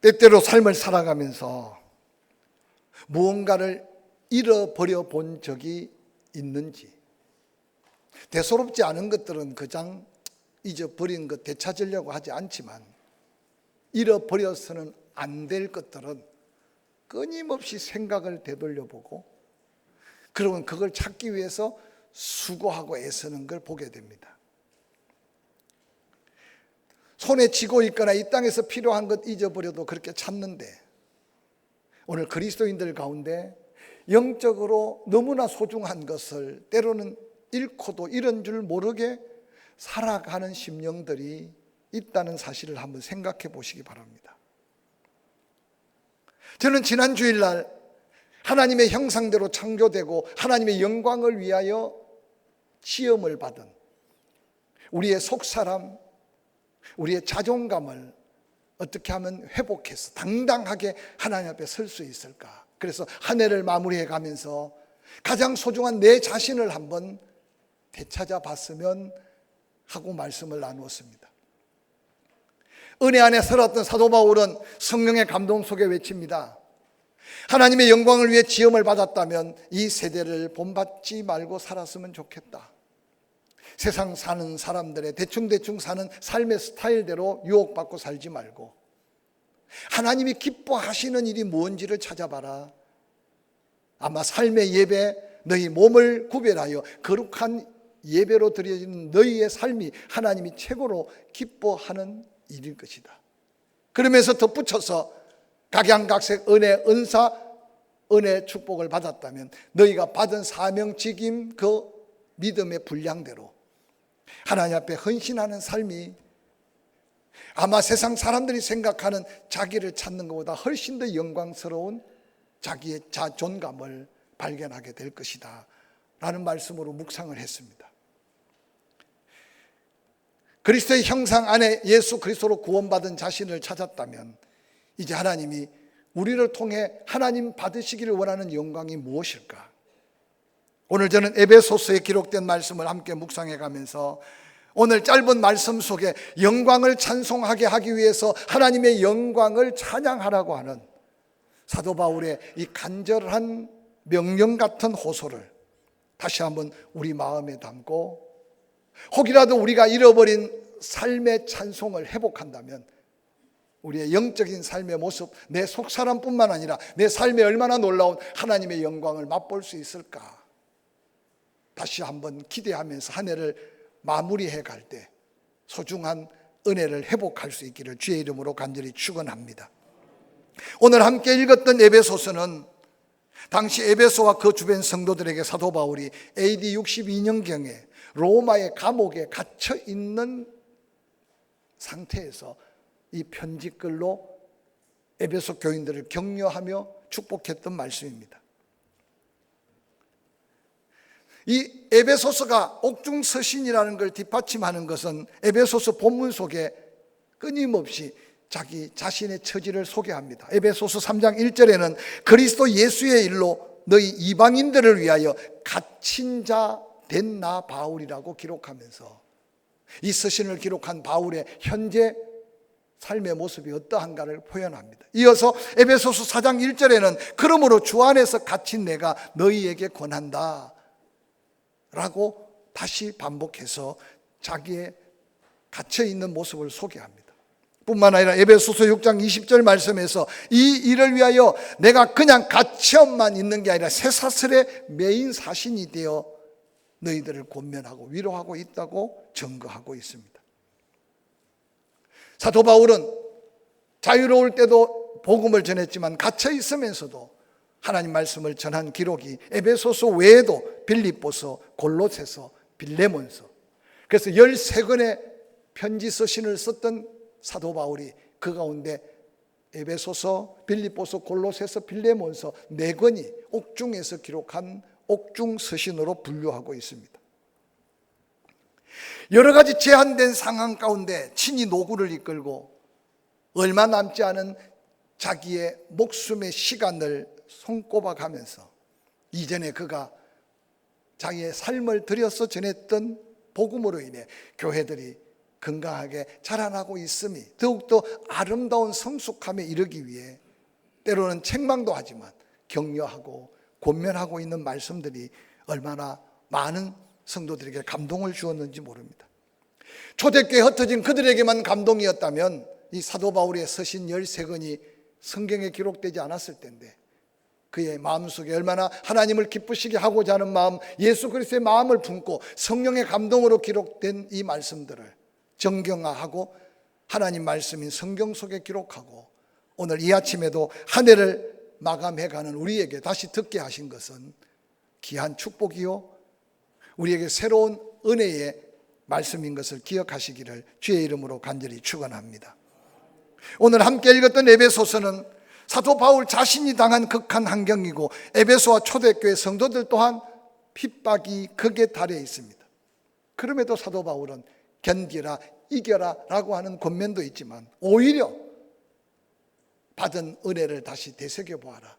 때때로 삶을 살아가면서 무언가를 잃어버려 본 적이 있는지, 대수롭지 않은 것들은 그냥 잊어버린 것 되찾으려고 하지 않지만 잃어버려서는 안 될 것들은 끊임없이 생각을 되돌려보고 그러면 그걸 찾기 위해서 수고하고 애쓰는 걸 보게 됩니다. 손에 쥐고 있거나 이 땅에서 필요한 것 잊어버려도 그렇게 찾는데, 오늘 그리스도인들 가운데 영적으로 너무나 소중한 것을 때로는 잃고도 잃은 줄 모르게 살아가는 심령들이 있다는 사실을 한번 생각해 보시기 바랍니다. 저는 지난 주일날 하나님의 형상대로 창조되고 하나님의 영광을 위하여 시험을 받은 우리의 속사람, 우리의 자존감을 어떻게 하면 회복해서 당당하게 하나님 앞에 설 수 있을까? 그래서 한 해를 마무리해 가면서 가장 소중한 내 자신을 한번 되찾아 봤으면 하고 말씀을 나누었습니다. 은혜 안에 살았던 사도 바울은 성령의 감동 속에 외칩니다. 하나님의 영광을 위해 지음을 받았다면 이 세대를 본받지 말고 살았으면 좋겠다. 세상 사는 사람들의 대충 사는 삶의 스타일대로 유혹받고 살지 말고 하나님이 기뻐하시는 일이 뭔지를 찾아봐라. 아마 삶의 예배, 너희 몸을 구별하여 거룩한 예배로 드려지는 너희의 삶이 하나님이 최고로 기뻐하는 일일 것이다. 그러면서 덧붙여서 각양각색 은혜, 은사, 은혜 축복을 받았다면 너희가 받은 사명, 직임, 그 믿음의 분량대로 하나님 앞에 헌신하는 삶이 아마 세상 사람들이 생각하는 자기를 찾는 것보다 훨씬 더 영광스러운 자기의 자존감을 발견하게 될 것이다 라는 말씀으로 묵상을 했습니다. 그리스도의 형상 안에 예수 그리스도로 구원받은 자신을 찾았다면 이제 하나님이 우리를 통해 하나님 받으시기를 원하는 영광이 무엇일까? 오늘 저는 에베소서에 기록된 말씀을 함께 묵상해 가면서 오늘 짧은 말씀 속에 영광을 찬송하게 하기 위해서 하나님의 영광을 찬양하라고 하는 사도 바울의 이 간절한 명령 같은 호소를 다시 한번 우리 마음에 담고 혹이라도 우리가 잃어버린 삶의 찬송을 회복한다면 우리의 영적인 삶의 모습, 내 속사람뿐만 아니라 내 삶에 얼마나 놀라운 하나님의 영광을 맛볼 수 있을까? 다시 한번 기대하면서 한 해를 마무리해 갈 때 소중한 은혜를 회복할 수 있기를 주의 이름으로 간절히 축원합니다. 오늘 함께 읽었던 에베소서는 당시 에베소와 그 주변 성도들에게 사도 바울이 AD 62년경에 로마의 감옥에 갇혀 있는 상태에서 이 편지글로 에베소 교인들을 격려하며 축복했던 말씀입니다. 이 에베소서가 옥중서신이라는 걸 뒷받침하는 것은 에베소서 본문 속에 끊임없이 자기 자신의 처지를 소개합니다. 에베소서 3장 1절에는 그리스도 예수의 일로 너희 이방인들을 위하여 갇힌 자 된 나 바울이라고 기록하면서 이 서신을 기록한 바울의 현재 삶의 모습이 어떠한가를 표현합니다. 이어서 에베소서 4장 1절에는 그러므로 주 안에서 갇힌 내가 너희에게 권한다 라고 다시 반복해서 자기의 갇혀있는 모습을 소개합니다. 뿐만 아니라 에베소서 6장 20절 말씀에서 이 일을 위하여 내가 그냥 갇혀만 있는 게 아니라 쇠사슬의 메인 사신이 되어 너희들을 권면하고 위로하고 있다고 증거하고 있습니다. 사도 바울은 자유로울 때도 복음을 전했지만 갇혀 있으면서도 하나님 말씀을 전한 기록이 에베소서 외에도 빌립보서, 골로새서, 빌레몬서, 그래서 13권의 편지 서신을 썼던 사도 바울이 그 가운데 에베소서, 빌립보서, 골로새서, 빌레몬서 4권이 옥중에서 기록한 옥중 서신으로 분류하고 있습니다. 여러 가지 제한된 상황 가운데 친히 노구를 이끌고 얼마 남지 않은 자기의 목숨의 시간을 손꼽아 가면서 이전에 그가 자기의 삶을 들여서 전했던 복음으로 인해 교회들이 건강하게 자라나고 있음이 더욱더 아름다운 성숙함에 이르기 위해 때로는 책망도 하지만 격려하고 권면하고 있는 말씀들이 얼마나 많은 성도들에게 감동을 주었는지 모릅니다. 초대교회에 흩어진 그들에게만 감동이었다면 이 사도 바울의 서신 13권이 성경에 기록되지 않았을 텐데, 그의 마음속에 얼마나 하나님을 기쁘시게 하고자 하는 마음, 예수 그리스도의 마음을 품고 성령의 감동으로 기록된 이 말씀들을 정경화하고 하나님 말씀인 성경 속에 기록하고 오늘 이 아침에도 한 해를 마감해가는 우리에게 다시 듣게 하신 것은 귀한 축복이요, 우리에게 새로운 은혜의 말씀인 것을 기억하시기를 주의 이름으로 간절히 축원합니다. 오늘 함께 읽었던 에베소서는 사도 바울 자신이 당한 극한 환경이고 에베소와 초대교회 성도들 또한 핍박이 극에 달해 있습니다. 그럼에도 사도 바울은 견디라, 이겨라 라고 하는 권면도 있지만 오히려 받은 은혜를 다시 되새겨보아라.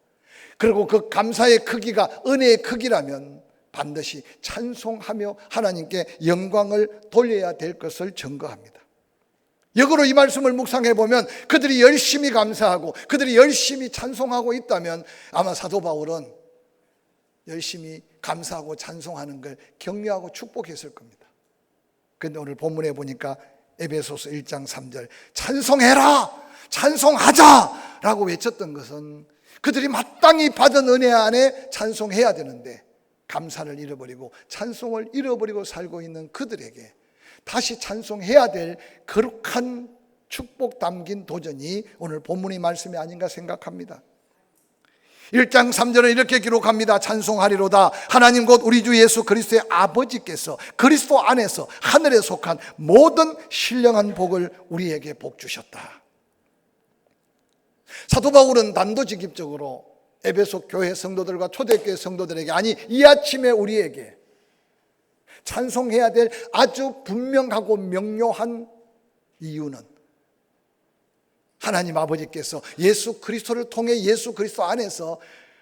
그리고 그 감사의 크기가 은혜의 크기라면 반드시 찬송하며 하나님께 영광을 돌려야 될 것을 증거합니다. 역으로 이 말씀을 묵상해 보면 그들이 열심히 감사하고 그들이 열심히 찬송하고 있다면 아마 사도 바울은 열심히 감사하고 찬송하는 걸 격려하고 축복했을 겁니다. 그런데 오늘 본문에 보니까 에베소서 1장 3절 찬송해라, 찬송하자 라고 외쳤던 것은 그들이 마땅히 받은 은혜 안에 찬송해야 되는데 감사를 잃어버리고 찬송을 잃어버리고 살고 있는 그들에게 다시 찬송해야 될 거룩한 축복 담긴 도전이 오늘 본문의 말씀이 아닌가 생각합니다. 1장 3절은 이렇게 기록합니다. 찬송하리로다. 하나님 곧 우리 주 예수 그리스도의 아버지께서 그리스도 안에서 하늘에 속한 모든 신령한 복을 우리에게 복 주셨다. 사도 바울은 단도직입적으로 에베소 교회 성도들과 초대교회 성도들에게, 아니 이 아침에 우리에게 찬송해야 될 아주 분명하고 명료한 이유는 하나님 아버지께서 예수 그리스도를 통해 예수 그리스도 안에서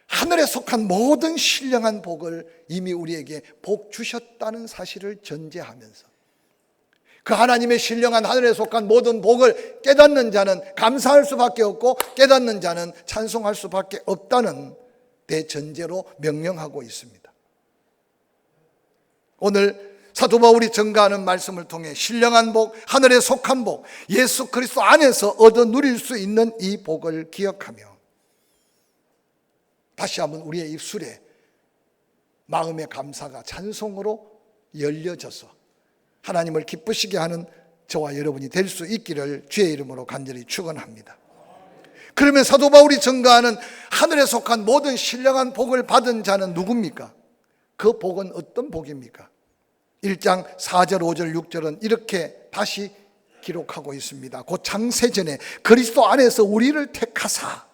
하늘에 속한 모든 신령한 복을 이미 우리에게 복 주셨다는 사실을 전제하면서 그 하나님의 신령한 하늘에 속한 모든 복을 깨닫는 자는 감사할 수밖에 없고 깨닫는 자는 찬송할 수밖에 없다는 대전제로 명령하고 있습니다. 오늘 사도 바울이 전가하는 말씀을 통해 신령한 복, 하늘에 속한 복, 예수 그리스도 안에서 얻어 누릴 수 있는 이 복을 기억하며 다시 한번 우리의 입술에 마음의 감사가 찬송으로 열려져서 하나님을 기쁘시게 하는 저와 여러분이 될 수 있기를 주의 이름으로 간절히 축원합니다. 그러면 사도 바울이 전가하는 하늘에 속한 모든 신령한 복을 받은 자는 누굽니까? 그 복은 어떤 복입니까? 1장 4절, 5절, 6절은 이렇게 다시 기록하고 있습니다. 곧 창세전에 그리스도 안에서 우리를 택하사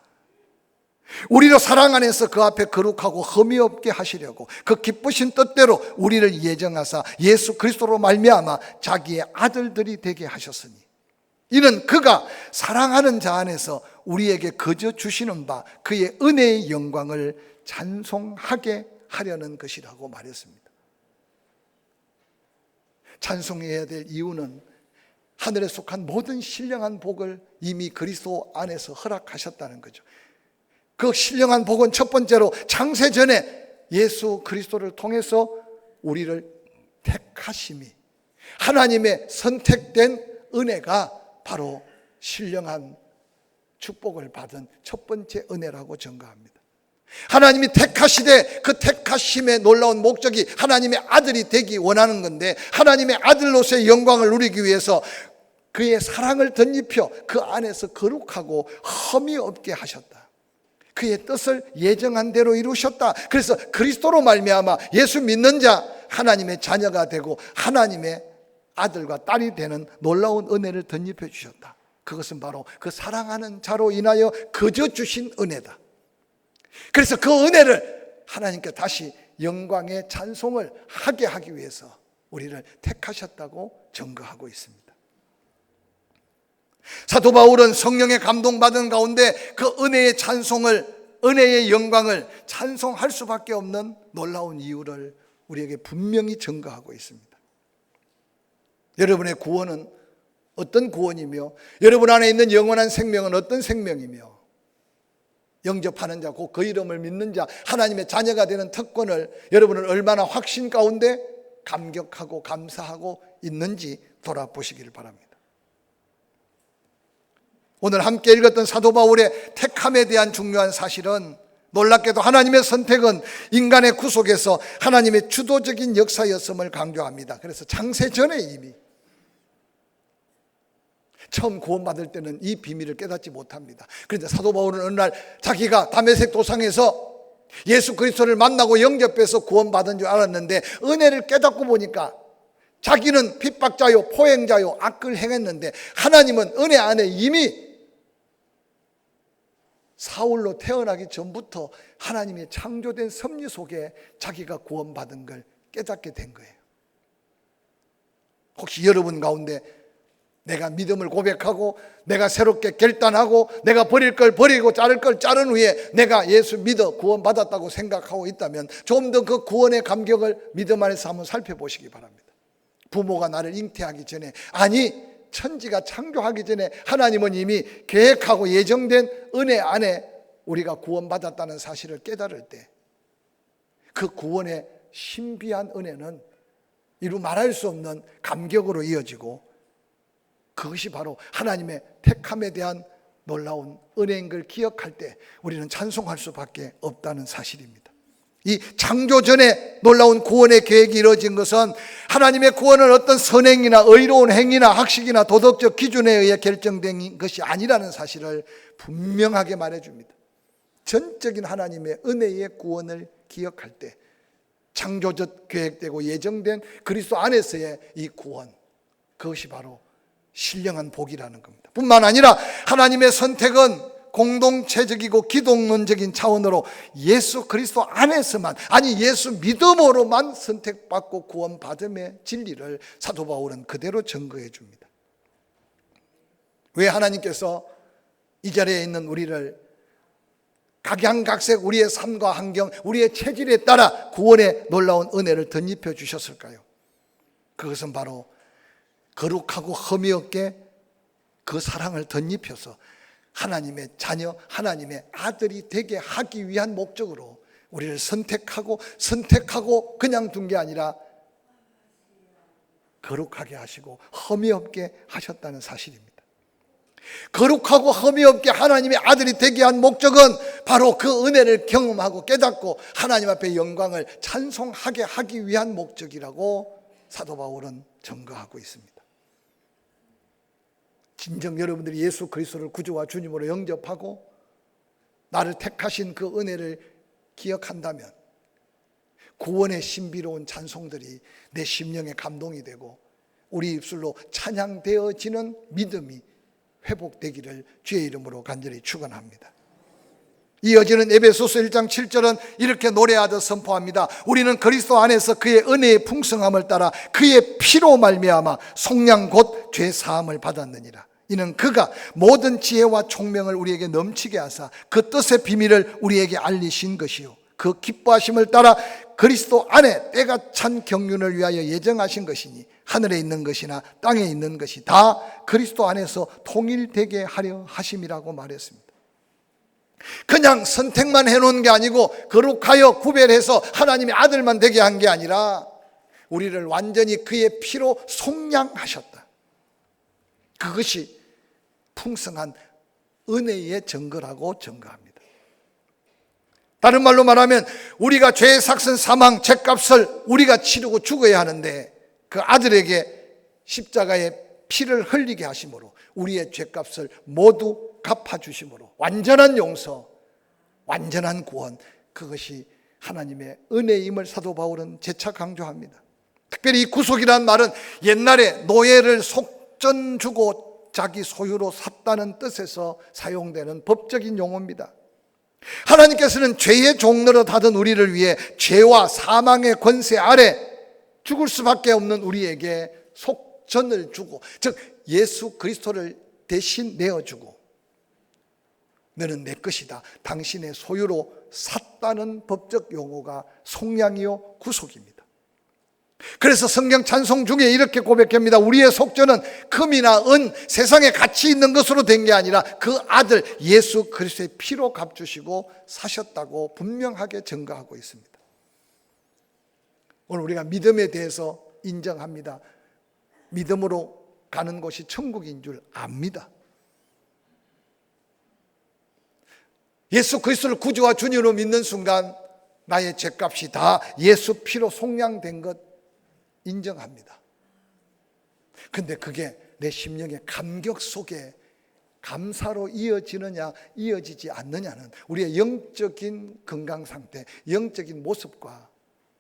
우리로 사랑 안에서 그 앞에 거룩하고 흠이 없게 하시려고 그 기쁘신 뜻대로 우리를 예정하사 예수 그리스도로 말미암아 자기의 아들들이 되게 하셨으니 이는 그가 사랑하는 자 안에서 우리에게 거저 주시는 바 그의 은혜의 영광을 찬송하게 하려는 것이라고 말했습니다. 찬송해야 될 이유는 하늘에 속한 모든 신령한 복을 이미 그리스도 안에서 허락하셨다는 거죠. 그 신령한 복은 첫 번째로 창세전에 예수 그리스도를 통해서 우리를 택하심이, 하나님의 선택된 은혜가 바로 신령한 축복을 받은 첫 번째 은혜라고 전가합니다. 하나님이 택하시되 그 택하심의 놀라운 목적이 하나님의 아들이 되기 원하는 건데 하나님의 아들로서의 영광을 누리기 위해서 그의 사랑을 덧입혀 그 안에서 거룩하고 흠이 없게 하셨다. 그의 뜻을 예정한 대로 이루셨다. 그래서 그리스도로 말미암아 예수 믿는 자 하나님의 자녀가 되고 하나님의 아들과 딸이 되는 놀라운 은혜를 덧입혀 주셨다. 그것은 바로 그 사랑하는 자로 인하여 거저 주신 은혜다. 그래서 그 은혜를 하나님께 다시 영광의 찬송을 하게 하기 위해서 우리를 택하셨다고 증거하고 있습니다. 사도 바울은 성령의 감동받은 가운데 그 은혜의 찬송을, 은혜의 영광을 찬송할 수밖에 없는 놀라운 이유를 우리에게 분명히 증거하고 있습니다. 여러분의 구원은 어떤 구원이며 여러분 안에 있는 영원한 생명은 어떤 생명이며 영접하는 자, 곧 그 이름을 믿는 자, 하나님의 자녀가 되는 특권을 여러분은 얼마나 확신 가운데 감격하고 감사하고 있는지 돌아보시기를 바랍니다. 오늘 함께 읽었던 사도 바울의 택함에 대한 중요한 사실은 놀랍게도 하나님의 선택은 인간의 구속에서 하나님의 주도적인 역사였음을 강조합니다. 그래서 창세 전에 이미 처음 구원받을 때는 이 비밀을 깨닫지 못합니다. 그런데 사도 바울은 어느 날 자기가 다메섹 도상에서 예수 그리스도를 만나고 영접해서 구원받은 줄 알았는데 은혜를 깨닫고 보니까 자기는 핍박자요 포행자요 악을 행했는데 하나님은 은혜 안에 이미 사울로 태어나기 전부터 하나님의 창조된 섭리 속에 자기가 구원받은 걸 깨닫게 된 거예요. 혹시 여러분 가운데 내가 믿음을 고백하고 내가 새롭게 결단하고 내가 버릴 걸 버리고 자를 걸 자른 후에 내가 예수 믿어 구원받았다고 생각하고 있다면 좀 더 그 구원의 감격을 믿음 안에서 한번 살펴보시기 바랍니다. 부모가 나를 잉태하기 전에, 아니 천지가 창조하기 전에 하나님은 이미 계획하고 예정된 은혜 안에 우리가 구원받았다는 사실을 깨달을 때 그 구원의 신비한 은혜는 이루 말할 수 없는 감격으로 이어지고 그것이 바로 하나님의 택함에 대한 놀라운 은혜인 걸 기억할 때 우리는 찬송할 수밖에 없다는 사실입니다. 이 창조 전에 놀라운 구원의 계획이 이루어진 것은 하나님의 구원은 어떤 선행이나 의로운 행위나 학식이나 도덕적 기준에 의해 결정된 것이 아니라는 사실을 분명하게 말해줍니다. 전적인 하나님의 은혜의 구원을 기억할 때 창조적 계획되고 예정된 그리스도 안에서의 이 구원, 그것이 바로 신령한 복이라는 겁니다. 뿐만 아니라 하나님의 선택은 공동체적이고 기독론적인 차원으로 예수 그리스도 안에서만, 아니 예수 믿음으로만 선택받고 구원받음의 진리를 사도 바울은 그대로 증거해 줍니다. 왜 하나님께서 이 자리에 있는 우리를 각양각색 우리의 삶과 환경, 우리의 체질에 따라 구원의 놀라운 은혜를 덧입혀 주셨을까요? 그것은 바로 거룩하고 흠이 없게 그 사랑을 덧입혀서 하나님의 자녀, 하나님의 아들이 되게 하기 위한 목적으로 우리를 선택하고 그냥 둔 게 아니라 거룩하게 하시고 흠이 없게 하셨다는 사실입니다. 거룩하고 흠이 없게 하나님의 아들이 되게 한 목적은 바로 그 은혜를 경험하고 깨닫고 하나님 앞에 영광을 찬송하게 하기 위한 목적이라고 사도 바울은 증거하고 있습니다. 진정 여러분들이 예수 그리스도를 구주와 주님으로 영접하고 나를 택하신 그 은혜를 기억한다면 구원의 신비로운 찬송들이 내 심령에 감동이 되고 우리 입술로 찬양되어지는 믿음이 회복되기를 주의 이름으로 간절히 축원합니다. 이어지는 에베소서 1장 7절은 이렇게 노래하듯 선포합니다. 우리는 그리스도 안에서 그의 은혜의 풍성함을 따라 그의 피로 말미암아 속량 곧 죄 사함을 받았느니라. 이는 그가 모든 지혜와 총명을 우리에게 넘치게 하사 그 뜻의 비밀을 우리에게 알리신 것이요 그 기뻐하심을 따라 그리스도 안에 때가 찬 경륜을 위하여 예정하신 것이니 하늘에 있는 것이나 땅에 있는 것이 다 그리스도 안에서 통일되게 하려 하심이라고 말했습니다. 그냥 선택만 해놓은 게 아니고 거룩하여 구별해서 하나님의 아들만 되게 한 게 아니라 우리를 완전히 그의 피로 속량하셨다. 그것이 풍성한 은혜의 증거라고 증거합니다. 다른 말로 말하면 우리가 죄의 삭선 사망 죄값을 우리가 치르고 죽어야 하는데 그 아들에게 십자가의 피를 흘리게 하심으로 우리의 죄값을 모두 갚아주심으로 완전한 용서, 완전한 구원, 그것이 하나님의 은혜임을 사도 바울은 재차 강조합니다. 특별히 이 구속이라는 말은 옛날에 노예를 속전 주고 자기 소유로 샀다는 뜻에서 사용되는 법적인 용어입니다. 하나님께서는 죄의 종노릇 하던 우리를 위해 죄와 사망의 권세 아래 죽을 수밖에 없는 우리에게 속전을 주고, 즉 예수 그리스도를 대신 내어주고 너는 내 것이다, 당신의 소유로 샀다는 법적 용어가 속량이요 구속입니다. 그래서 성경 찬송 중에 이렇게 고백합니다. 우리의 속죄는 금이나 은, 세상에 가치 있는 것으로 된 게 아니라 그 아들 예수 그리스도의 피로 값주시고 사셨다고 분명하게 증거하고 있습니다. 오늘 우리가 믿음에 대해서 인정합니다. 믿음으로 가는 곳이 천국인 줄 압니다. 예수 그리스도를 구주와 주님으로 믿는 순간 나의 죄값이 다 예수 피로 속량된 것 인정합니다. 근데 그게 내 심령의 감격 속에 감사로 이어지느냐 이어지지 않느냐는 우리의 영적인 건강 상태, 영적인 모습과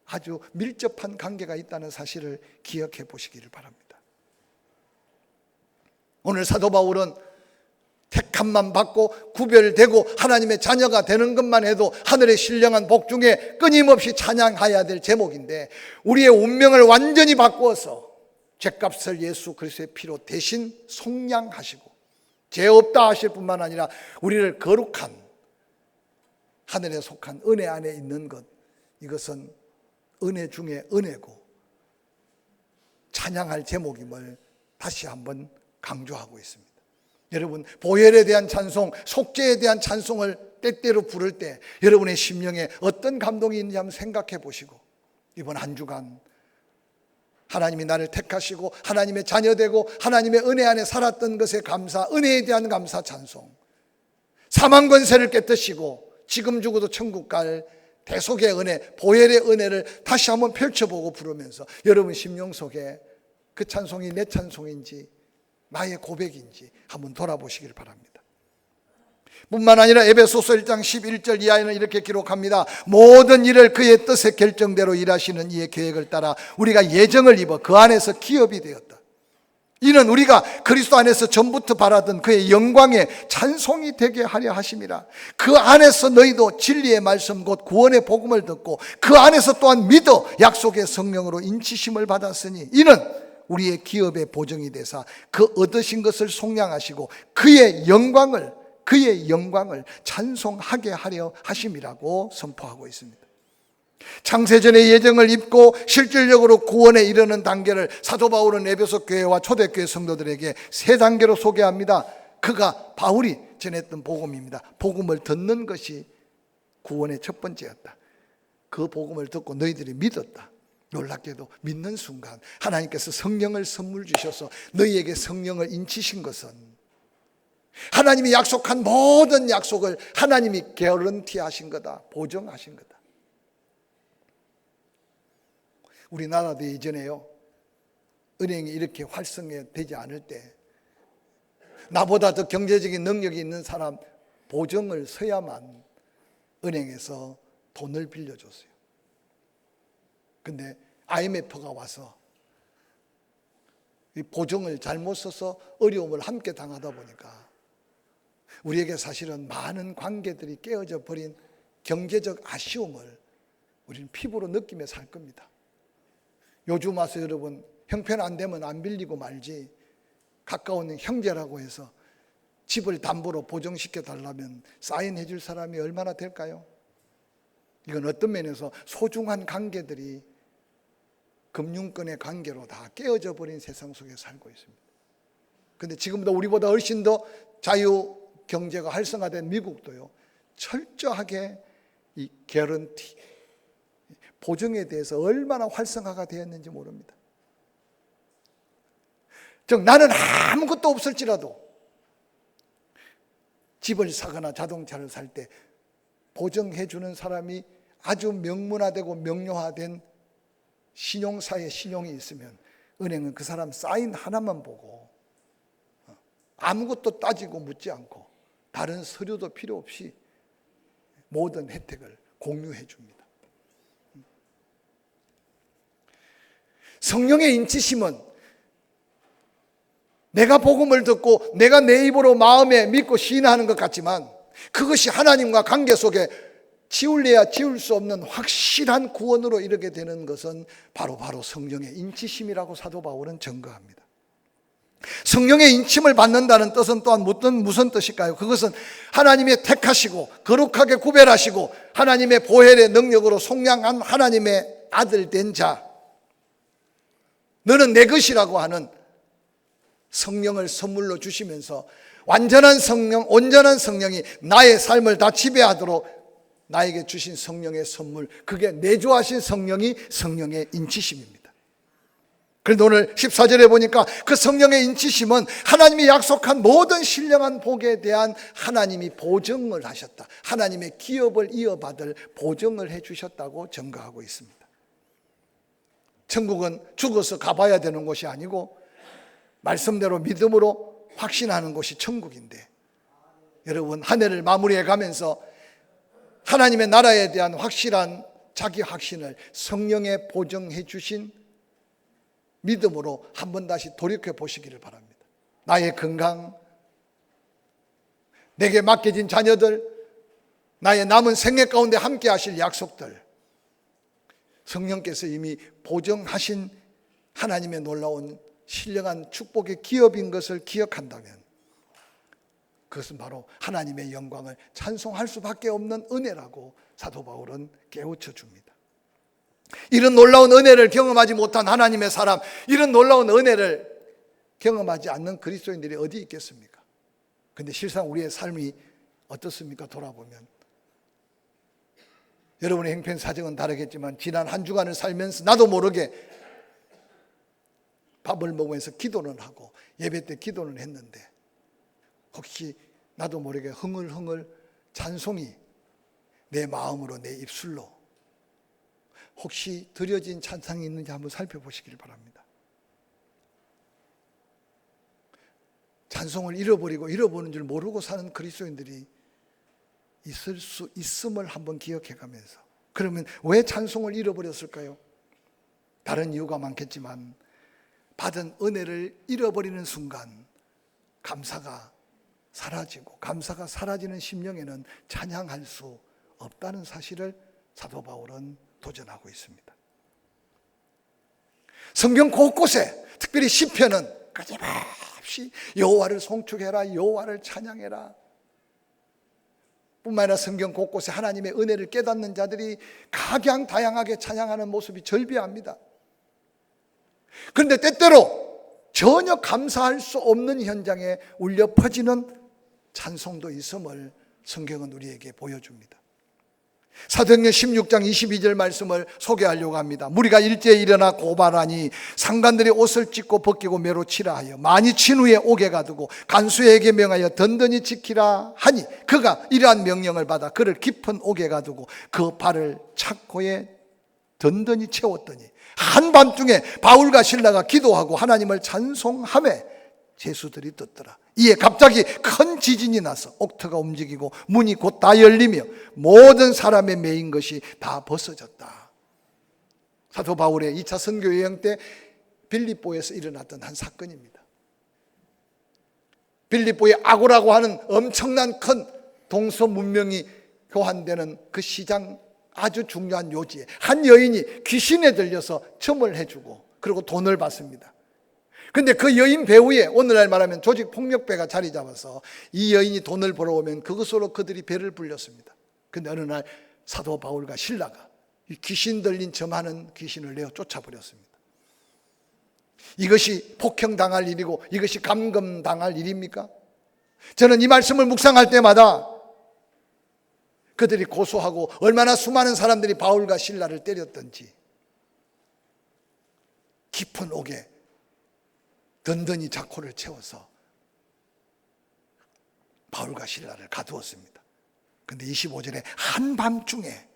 아주 밀접한 관계가 있다는 사실을 기억해 보시기를 바랍니다. 오늘 사도 바울은 택함만 받고 구별되고 하나님의 자녀가 되는 것만 해도 하늘의 신령한 복 중에 끊임없이 찬양해야 될 제목인데, 우리의 운명을 완전히 바꾸어서 죄값을 예수 그리스도의 피로 대신 속량하시고 죄 없다 하실 뿐만 아니라 우리를 거룩한 하늘에 속한 은혜 안에 있는 것, 이것은 은혜 중에 은혜고 찬양할 제목임을 다시 한번 강조하고 있습니다. 여러분, 보혈에 대한 찬송, 속죄에 대한 찬송을 때때로 부를 때 여러분의 심령에 어떤 감동이 있는지 한번 생각해 보시고, 이번 한 주간 하나님이 나를 택하시고 하나님의 자녀되고 하나님의 은혜 안에 살았던 것에 감사, 은혜에 대한 감사 찬송, 사망 권세를 깨뜨시고 지금 죽어도 천국 갈 대속의 은혜, 보혈의 은혜를 다시 한번 펼쳐보고 부르면서 여러분 심령 속에 그 찬송이 내 찬송인지 나의 고백인지 한번 돌아보시길 바랍니다. 뿐만 아니라 에베소서 1장 11절 이하에는 이렇게 기록합니다. 모든 일을 그의 뜻의 결정대로 일하시는 이의 계획을 따라 우리가 예정을 입어 그 안에서 기업이 되었다. 이는 우리가 그리스도 안에서 전부터 바라던 그의 영광의 찬송이 되게 하려 하심이라. 그 안에서 너희도 진리의 말씀 곧 구원의 복음을 듣고 그 안에서 또한 믿어 약속의 성령으로 인치심을 받았으니 이는 우리의 기업의 보증이 되사 그 얻으신 것을 속량하시고 그의 영광을 찬송하게 하려 하심이라고 선포하고 있습니다. 창세전의 예정을 입고 실질적으로 구원에 이르는 단계를 사도 바울은 에베소 교회와 초대교회 성도들에게 세 단계로 소개합니다. 그가 바울이 전했던 복음입니다. 복음을 듣는 것이 구원의 첫 번째였다. 그 복음을 듣고 너희들이 믿었다. 놀랍게도 믿는 순간 하나님께서 성령을 선물 주셔서 너희에게 성령을 인치신 것은 하나님이 약속한 모든 약속을 하나님이 개런티하신 거다, 보증하신 거다. 우리나라도 예전에요, 은행이 이렇게 활성화되지 않을 때 나보다 더 경제적인 능력이 있는 사람 보증을 서야만 은행에서 돈을 빌려줬어요. 근데 IMF가 와서 이 보증을 잘못 써서 어려움을 함께 당하다 보니까 우리에게 사실은 많은 관계들이 깨어져 버린 경제적 아쉬움을 우리는 피부로 느끼며 살 겁니다. 요즘 와서 여러분 형편 안 되면 안 빌리고 말지, 가까운 형제라고 해서 집을 담보로 보증시켜 달라면 사인해 줄 사람이 얼마나 될까요? 이건 어떤 면에서 소중한 관계들이 금융권의 관계로 다 깨어져 버린 세상 속에 살고 있습니다. 그런데 지금도 우리보다 훨씬 더 자유 경제가 활성화된 미국도요, 철저하게 이 개런티, 보증에 대해서 얼마나 활성화가 되었는지 모릅니다. 즉 나는 아무것도 없을지라도 집을 사거나 자동차를 살 때 보증해 주는 사람이 아주 명문화되고 명료화된 신용사의 신용이 있으면 은행은 그 사람 사인 하나만 보고 아무것도 따지고 묻지 않고 다른 서류도 필요 없이 모든 혜택을 공유해 줍니다. 성령의 인치심은 내가 복음을 듣고 내가 내 입으로 마음에 믿고 시인하는 것 같지만 그것이 하나님과 관계 속에 지울래야 지울 수 없는 확실한 구원으로 이르게 되는 것은 바로 성령의 인치심이라고 사도 바울은 증거합니다. 성령의 인침을 받는다는 뜻은 또한 무슨 뜻일까요? 그것은 하나님의 택하시고 거룩하게 구별하시고 하나님의 보혈의 능력으로 속량한 하나님의 아들 된 자, 너는 내 것이라고 하는 성령을 선물로 주시면서 완전한 성령, 온전한 성령이 나의 삶을 다 지배하도록 나에게 주신 성령의 선물, 그게 내주하신 성령이 성령의 인치심입니다. 그런데 오늘 14절에 보니까 그 성령의 인치심은 하나님이 약속한 모든 신령한 복에 대한 하나님이 보증을 하셨다. 하나님의 기업을 이어받을 보증을 해주셨다고 증거하고 있습니다. 천국은 죽어서 가봐야 되는 곳이 아니고 말씀대로 믿음으로 확신하는 곳이 천국인데, 여러분 한 해를 마무리해 가면서 하나님의 나라에 대한 확실한 자기 확신을 성령에 보증해 주신 믿음으로 한번 다시 돌이켜 보시기를 바랍니다. 나의 건강, 내게 맡겨진 자녀들, 나의 남은 생애 가운데 함께 하실 약속들, 성령께서 이미 보증하신 하나님의 놀라운 신령한 축복의 기업인 것을 기억한다면 그것은 바로 하나님의 영광을 찬송할 수밖에 없는 은혜라고 사도 바울은 깨우쳐 줍니다. 이런 놀라운 은혜를 경험하지 못한 하나님의 사람, 이런 놀라운 은혜를 경험하지 않는 그리스도인들이 어디 있겠습니까? 그런데 실상 우리의 삶이 어떻습니까? 돌아보면 여러분의 형편 사정은 다르겠지만 지난 한 주간을 살면서 나도 모르게 밥을 먹으면서 기도는 하고 예배 때 기도는 했는데 혹시 나도 모르게 흥얼흥얼 찬송이 내 마음으로, 내 입술로 혹시 드려진 찬송이 있는지 한번 살펴보시길 바랍니다. 찬송을 잃어버리는 줄 모르고 사는 그리스도인들이 있을 수 있음을 한번 기억해 가면서, 그러면 왜 찬송을 잃어버렸을까요? 다른 이유가 많겠지만 받은 은혜를 잃어버리는 순간 감사가 사라지고, 감사가 사라지는 심령에는 찬양할 수 없다는 사실을 사도 바울은 도전하고 있습니다. 성경 곳곳에, 특별히 시편은 끊임없이 여호와를 송축해라, 여호와를 찬양해라. 뿐만 아니라 성경 곳곳에 하나님의 은혜를 깨닫는 자들이 각양다양하게 찬양하는 모습이 절비합니다. 그런데 때때로 전혀 감사할 수 없는 현장에 울려 퍼지는 찬송도 있음을 성경은 우리에게 보여줍니다. 사도행전 16장 22절 말씀을 소개하려고 합니다. 무리가 일제에 일어나 고발하니 상관들이 옷을 찢고 벗기고 매로 치라 하여 많이 친 후에 옥에 가두고 간수에게 명하여 든든히 지키라 하니 그가 이러한 명령을 받아 그를 깊은 옥에 가두고 그 발을 착고에 든든히 채웠더니 한밤중에 바울과 실라가 기도하고 하나님을 찬송하며 제수들이 듣더라. 이에 갑자기 큰 지진이 나서 옥터가 움직이고 문이 곧 다 열리며 모든 사람의 매인 것이 다 벗어졌다. 사도 바울의 2차 선교 여행 때 빌립보에서 일어났던 한 사건입니다. 빌립보의 아고라고 하는 엄청난 큰 동서 문명이 교환되는 그 시장, 아주 중요한 요지에 한 여인이 귀신에 들려서 점을 해주고 그리고 돈을 받습니다. 그런데 그 여인 배후에 오늘날 말하면 조직 폭력배가 자리 잡아서 이 여인이 돈을 벌어오면 그것으로 그들이 배를 불렸습니다. 그런데 어느 날 사도 바울과 실라가 이 귀신 들린 점하는 귀신을 내어 쫓아버렸습니다. 이것이 폭행당할 일이고 이것이 감금당할 일입니까? 저는 이 말씀을 묵상할 때마다 그들이 고소하고 얼마나 수많은 사람들이 바울과 실라를 때렸던지, 깊은 옥에 든든히 자코를 채워서 바울과 실라를 가두었습니다. 그런데 25절에 한밤중에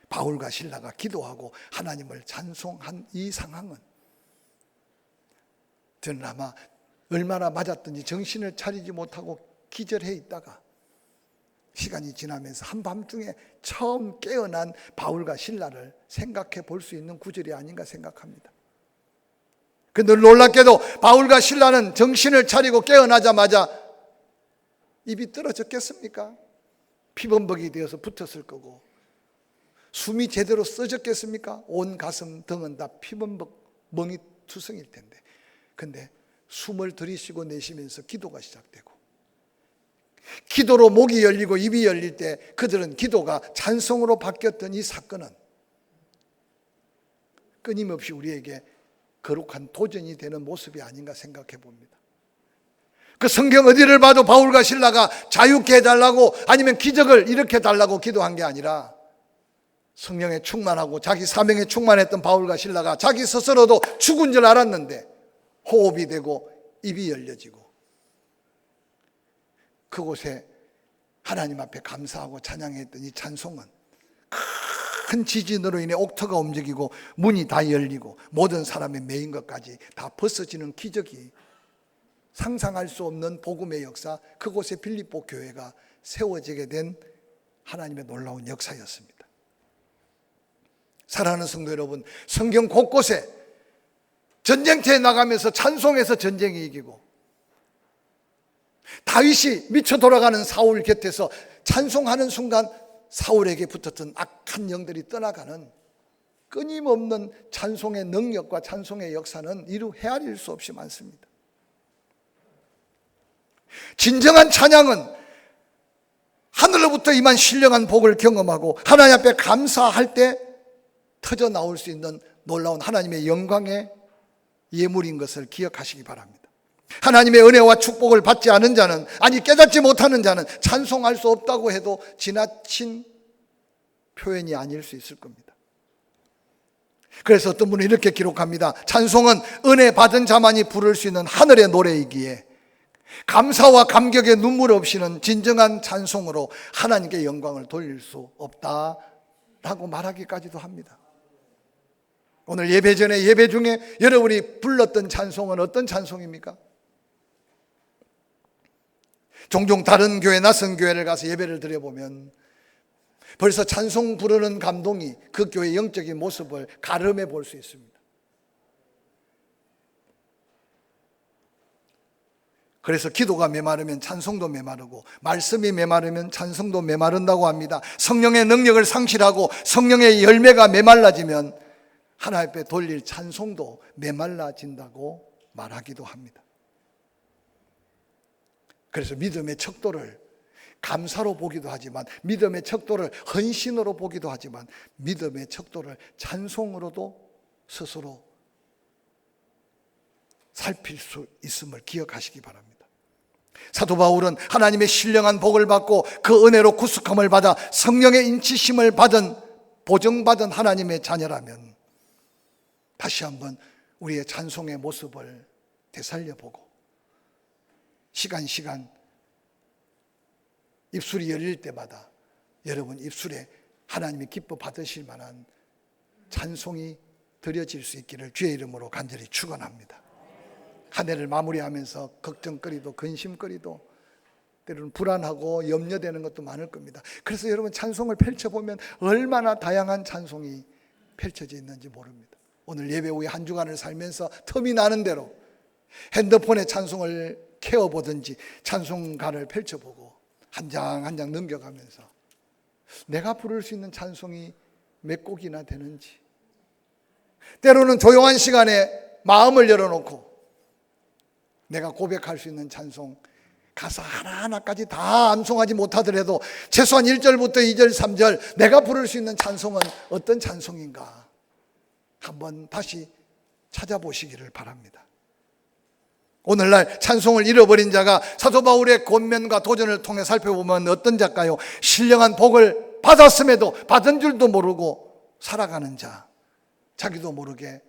바울과 실라가 기도하고 하나님을 찬송한 이 상황은 저는 아마 얼마나 맞았든지 정신을 차리지 못하고 기절해 있다가 시간이 지나면서 한밤중에 처음 깨어난 바울과 실라를 생각해 볼 수 있는 구절이 아닌가 생각합니다. 그런데 놀랍게도 바울과 실라는 정신을 차리고 깨어나자마자 입이 떨어졌겠습니까? 피범벅이 되어서 붙었을 거고 숨이 제대로 써졌겠습니까? 온 가슴 등은 다 피범벅 멍이 투성일 텐데, 근데 숨을 들이쉬고 내쉬면서 기도가 시작되고 기도로 목이 열리고 입이 열릴 때 그들은 기도가 찬송으로 바뀌었던 이 사건은 끊임없이 우리에게 거룩한 도전이 되는 모습이 아닌가 생각해 봅니다. 그 성경 어디를 봐도 바울과 실라가 자유케 해달라고 아니면 기적을 일으켜달라고 기도한 게 아니라 성령에 충만하고 자기 사명에 충만했던 바울과 실라가 자기 스스로도 죽은 줄 알았는데 호흡이 되고 입이 열려지고 그곳에 하나님 앞에 감사하고 찬양했던 이 찬송은 큰 지진으로 인해 옥토가 움직이고 문이 다 열리고 모든 사람의 메인 것까지 다 벗어지는 기적이 상상할 수 없는 복음의 역사, 그곳에 빌립보 교회가 세워지게 된 하나님의 놀라운 역사였습니다. 사랑하는 성도 여러분, 성경 곳곳에 전쟁터에 나가면서 찬송해서 전쟁이 이기고 다윗이 미쳐 돌아가는 사울 곁에서 찬송하는 순간 사울에게 붙었던 악한 영들이 떠나가는 끊임없는 찬송의 능력과 찬송의 역사는 이루 헤아릴 수 없이 많습니다. 진정한 찬양은 하늘로부터 임한 신령한 복을 경험하고 하나님 앞에 감사할 때 터져 나올 수 있는 놀라운 하나님의 영광의 예물인 것을 기억하시기 바랍니다. 하나님의 은혜와 축복을 받지 않은 자는, 아니 깨닫지 못하는 자는 찬송할 수 없다고 해도 지나친 표현이 아닐 수 있을 겁니다. 그래서 어떤 분은 이렇게 기록합니다. 찬송은 은혜 받은 자만이 부를 수 있는 하늘의 노래이기에 감사와 감격의 눈물 없이는 진정한 찬송으로 하나님께 영광을 돌릴 수 없다라고 말하기까지도 합니다. 오늘 예배 전에 예배 중에 여러분이 불렀던 찬송은 어떤 찬송입니까? 종종 다른 교회, 낯선 교회를 가서 예배를 드려보면 벌써 찬송 부르는 감동이 그 교회의 영적인 모습을 가름해 볼 수 있습니다. 그래서 기도가 메마르면 찬송도 메마르고 말씀이 메마르면 찬송도 메마른다고 합니다. 성령의 능력을 상실하고 성령의 열매가 메말라지면 하나님 앞에 돌릴 찬송도 메말라진다고 말하기도 합니다. 그래서 믿음의 척도를 감사로 보기도 하지만, 믿음의 척도를 헌신으로 보기도 하지만, 믿음의 척도를 찬송으로도 스스로 살필 수 있음을 기억하시기 바랍니다. 사도 바울은 하나님의 신령한 복을 받고 그 은혜로 구속함을 받아 성령의 인치심을 받은, 보정받은 하나님의 자녀라면 다시 한번 우리의 찬송의 모습을 되살려보고 시간 입술이 열릴 때마다 여러분 입술에 하나님이 기뻐 받으실 만한 찬송이 드려질 수 있기를 주의 이름으로 간절히 축원합니다. 한 해를 마무리하면서 걱정거리도 근심거리도 때로는 불안하고 염려되는 것도 많을 겁니다. 그래서 여러분 찬송을 펼쳐보면 얼마나 다양한 찬송이 펼쳐져 있는지 모릅니다. 오늘 예배 후에 한 주간을 살면서 틈이 나는 대로 핸드폰에 찬송을 캐어보든지 찬송가를 펼쳐보고 한 장 한 장 넘겨가면서 내가 부를 수 있는 찬송이 몇 곡이나 되는지, 때로는 조용한 시간에 마음을 열어놓고 내가 고백할 수 있는 찬송 가사 하나하나까지 다 암송하지 못하더라도 최소한 1절부터 2절, 3절 내가 부를 수 있는 찬송은 어떤 찬송인가 한번 다시 찾아보시기를 바랍니다. 오늘날 찬송을 잃어버린 자가 사도 바울의 권면과 도전을 통해 살펴보면 어떤 자일까요? 신령한 복을 받았음에도 받은 줄도 모르고 살아가는 자, 자기도 모르게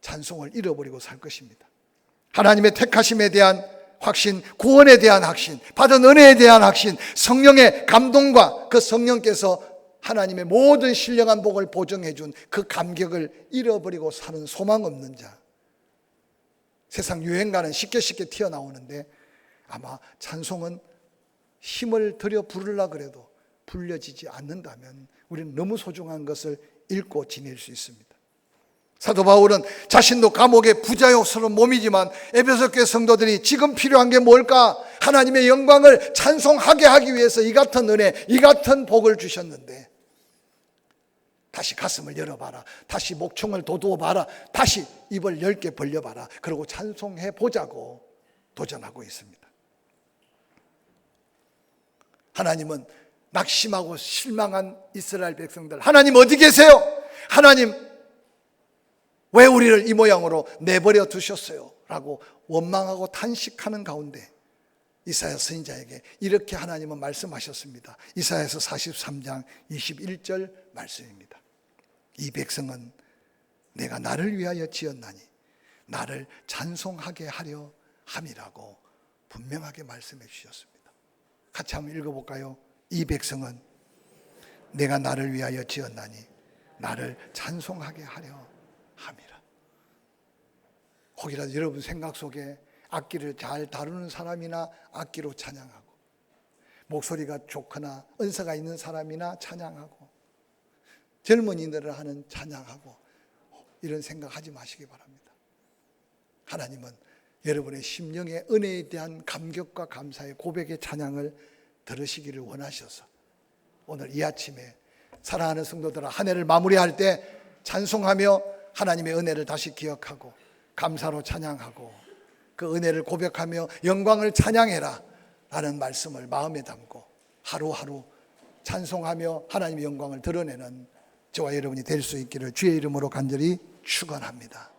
찬송을 잃어버리고 살 것입니다. 하나님의 택하심에 대한 확신, 구원에 대한 확신, 받은 은혜에 대한 확신, 성령의 감동과 그 성령께서 하나님의 모든 신령한 복을 보증해 준 그 감격을 잃어버리고 사는 소망 없는 자, 세상 유행가는 쉽게 튀어나오는데 아마 찬송은 힘을 들여 부르려고 그래도 불려지지 않는다면 우리는 너무 소중한 것을 잃고 지낼 수 있습니다. 사도 바울은 자신도 감옥의 부자요스러운 몸이지만 에베소 교회 성도들이 지금 필요한 게 뭘까? 하나님의 영광을 찬송하게 하기 위해서 이 같은 은혜, 이 같은 복을 주셨는데 다시 가슴을 열어봐라, 다시 목청을 돋워봐라, 다시 입을 10개 벌려봐라, 그리고 찬송해 보자고 도전하고 있습니다. 하나님은 낙심하고 실망한 이스라엘 백성들, 하나님 어디 계세요? 하나님 왜 우리를 이 모양으로 내버려 두셨어요? 라고 원망하고 탄식하는 가운데 이사야 선지자에게 이렇게 하나님은 말씀하셨습니다. 이사야서 43장 21절 말씀입니다. 이 백성은 내가 나를 위하여 지었나니 나를 찬송하게 하려 함이라고 분명하게 말씀해 주셨습니다. 같이 한번 읽어볼까요? 이 백성은 내가 나를 위하여 지었나니 나를 찬송하게 하려 함이라. 혹이라도 여러분 생각 속에 악기를 잘 다루는 사람이나 악기로 찬양하고, 목소리가 좋거나 은사가 있는 사람이나 찬양하고, 젊은이들을 하는 찬양하고, 이런 생각하지 마시기 바랍니다. 하나님은 여러분의 심령의 은혜에 대한 감격과 감사의 고백의 찬양을 들으시기를 원하셔서 오늘 이 아침에 사랑하는 성도들아, 한 해를 마무리할 때 찬송하며 하나님의 은혜를 다시 기억하고 감사로 찬양하고 그 은혜를 고백하며 영광을 찬양해라 라는 말씀을 마음에 담고 하루하루 찬송하며 하나님의 영광을 드러내는 저와 여러분이 될 수 있기를 주의 이름으로 간절히 축원합니다.